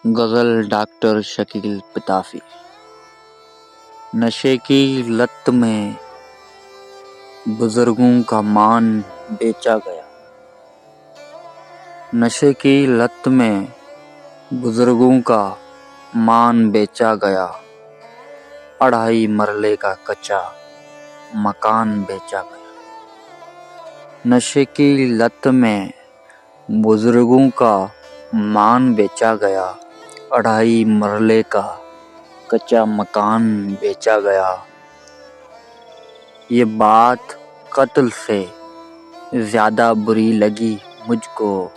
غزل doctor Shakeel Pitafi. نشے کی لت میں بزرگوں کا مان بیچا گیا، نشے کی لت میں بزرگوں کا مان بیچا گیا، 2.5 مرلے کا کچا مکان بیچا گیا۔ نشے کی لت میں بزرگوں کا مان بیچا گیا، 2.5 مرلے کا کچا مکان بیچا گیا۔ یہ بات قتل سے زیادہ بری لگی مجھ کو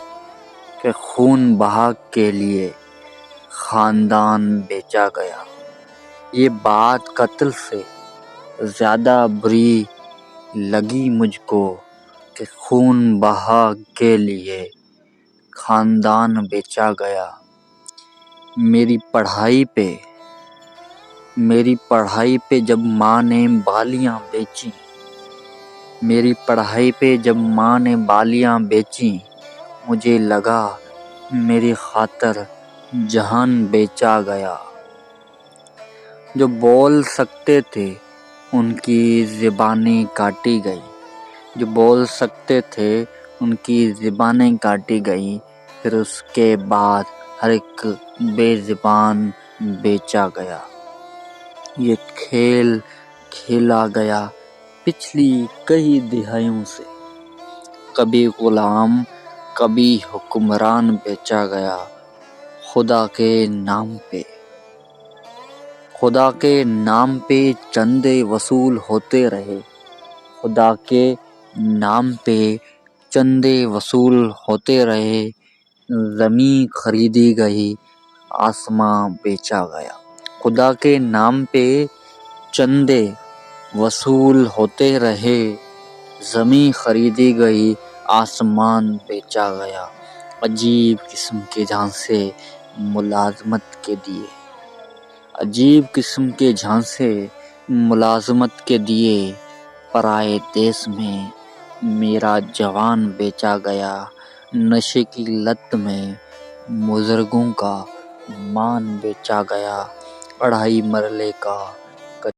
کہ خون بہا کے لیے خاندان بیچا گیا۔ یہ بات قتل سے زیادہ بری لگی مجھ کو کہ خون بہا کے لیے خاندان بیچا گیا۔ میری پڑھائی پہ جب ماں نے بالیاں بیچیں، میری پڑھائی پہ جب ماں نے بالیاں بیچیں، مجھے لگا میری خاطر جہان بیچا گیا۔ جو بول سکتے تھے ان کی زبانیں کاٹی گئی، جو بول سکتے تھے ان کی زبانیں کاٹی گئی، پھر اس کے بعد ہر ایک بے زبان بیچا گیا۔ یہ کھیل کھیلا گیا پچھلی کئی دہائیوں سے، کبھی غلام کبھی حکمران بیچا گیا۔ خدا کے نام پہ چندے وصول ہوتے رہے، خدا کے نام پہ چندے وصول ہوتے رہے، زمین خریدی گئی، آسماں بیچا گیا۔ خدا کے نام پہ چندے وصول ہوتے رہے، زمین خریدی گئی، آسمان بیچا گیا۔ عجیب قسم کے جھانسے ملازمت کے دیے، عجیب قسم کے جھانسے ملازمت کے دیے، پرائے دیس میں میرا جوان بیچا گیا۔ نشے کی لت میں بزرگوں کا مان بیچا گیا، 2.5 مرلے کا